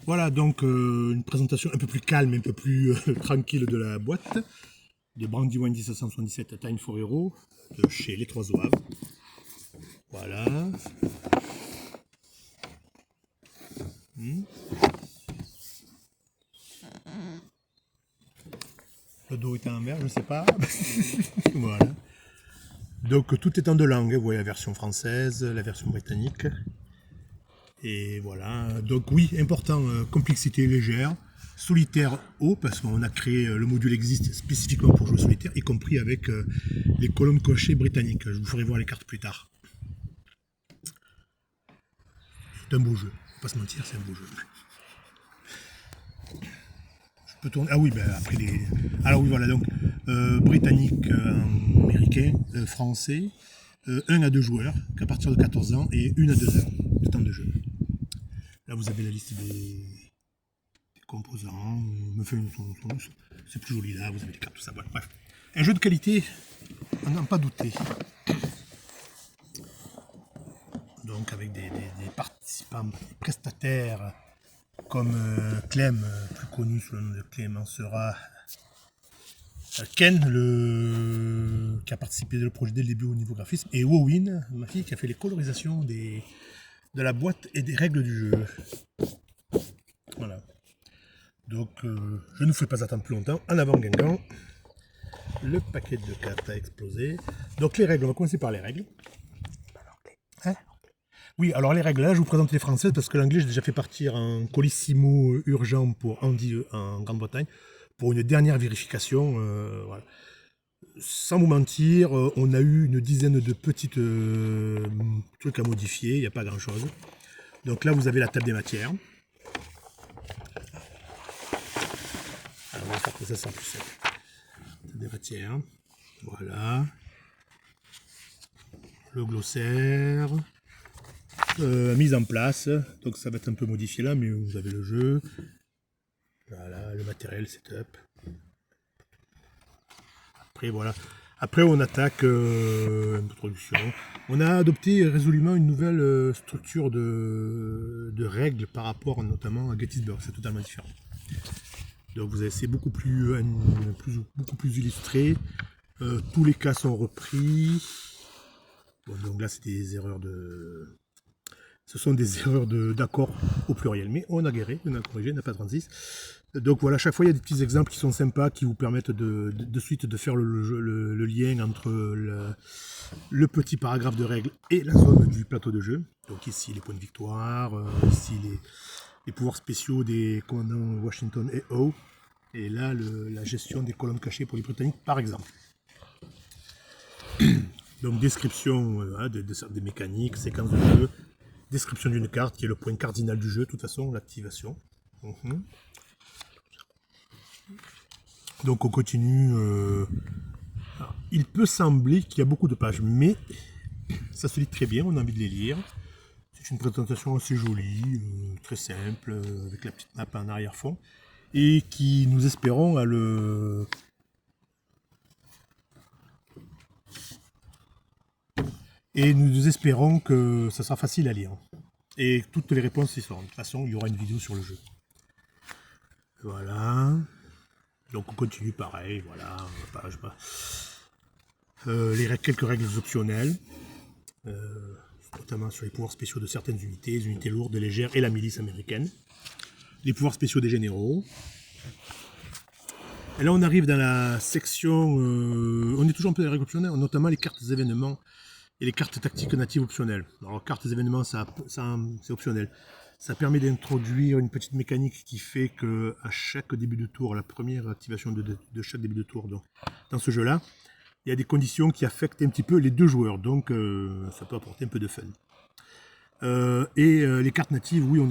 Voilà donc une présentation un peu plus calme, un peu plus tranquille de la boîte de Brandywine 1777 Time for Hero de chez Les Trois Oaves. Voilà. Le dos est en vert, je ne sais pas. Voilà. Donc tout est en deux langues, vous voyez la version française, la version britannique. Et voilà, donc oui, important, complexité légère, solitaire haut, parce qu'on a créé, le module existe spécifiquement pour jouer solitaire, y compris avec les colonnes cochées britanniques. Je vous ferai voir les cartes plus tard. C'est un beau jeu, faut pas se mentir, c'est un beau jeu. Je peux tourner. Ah oui, ben après les. Alors oui, voilà, donc britannique, américain, français, 1 à 2 joueurs, qu'à partir de 14 ans, et 1 à 2 heures de temps de jeu. Là, vous avez la liste des composants, c'est plus joli là, vous avez les cartes, tout ça. Voilà, bref. Un jeu de qualité, on n'en pas douté. Donc avec des participants, des prestataires comme Clem, plus connu sous le nom de Clément Sera, Ken, qui a participé au projet dès le début au niveau graphisme, et Wowin, ma fille, qui a fait les colorisations de la boîte et des règles du jeu. Voilà. Donc je ne vous fais pas attendre plus longtemps. En avant Guingamp. Le paquet de cartes a explosé. Donc les règles, on va commencer par les règles. Hein? Oui, alors les règles, là je vous présente les françaises parce que l'anglais j'ai déjà fait partir un colissimo urgent pour Andy en Grande-Bretagne pour une dernière vérification. Voilà. Sans vous mentir, on a eu une dizaine de petites trucs à modifier, il n'y a pas grand chose. Donc là vous avez la table des matières. Alors, on va faire que ça sera plus simple. Table des matières. Voilà. Le glossaire. Mise en place, donc ça va être un peu modifié là, mais vous avez le jeu. Voilà, le matériel, setup. Après, voilà. Après, on attaque introduction. On a adopté résolument une nouvelle structure de règles par rapport notamment à Gettysburg. C'est totalement différent. Donc vous avez, c'est beaucoup plus illustré. Tous les cas sont repris. Bon, donc là, c'est des erreurs de. Ce sont des erreurs d'accord au pluriel, mais on a guéri, on a corrigé, on n'a pas 36. Donc voilà, chaque fois il y a des petits exemples qui sont sympas, qui vous permettent de suite de faire le lien entre le petit paragraphe de règles et la zone du plateau de jeu. Donc ici les points de victoire, ici les pouvoirs spéciaux des commandants Washington et Howe, et là la gestion des colonnes cachées pour les Britanniques par exemple. Donc description des mécaniques, séquences de jeu. Description d'une carte qui est le point cardinal du jeu, de toute façon, l'activation. Donc on continue. Alors, il peut sembler qu'il y a beaucoup de pages, mais ça se lit très bien, on a envie de les lire. C'est une présentation assez jolie, très simple, avec la petite map en arrière-fond, et qui, nous espérons, a le. Et nous espérons que ça sera facile à lire. Et toutes les réponses y seront. De toute façon, il y aura une vidéo sur le jeu. Voilà. Donc on continue pareil, voilà. Quelques règles optionnelles. Notamment sur les pouvoirs spéciaux de certaines unités, les unités lourdes, légères et la milice américaine. Les pouvoirs spéciaux des généraux. Et là on arrive dans la section, on est toujours un peu dans les règles optionnelles, notamment les cartes événements et les cartes tactiques natives optionnelles. Alors cartes événements, c'est optionnel. Ça permet d'introduire une petite mécanique qui fait que à chaque début de tour, la première activation de chaque début de tour, donc, dans ce jeu-là, il y a des conditions qui affectent un petit peu les deux joueurs, donc ça peut apporter un peu de fun. Les cartes natives, oui, on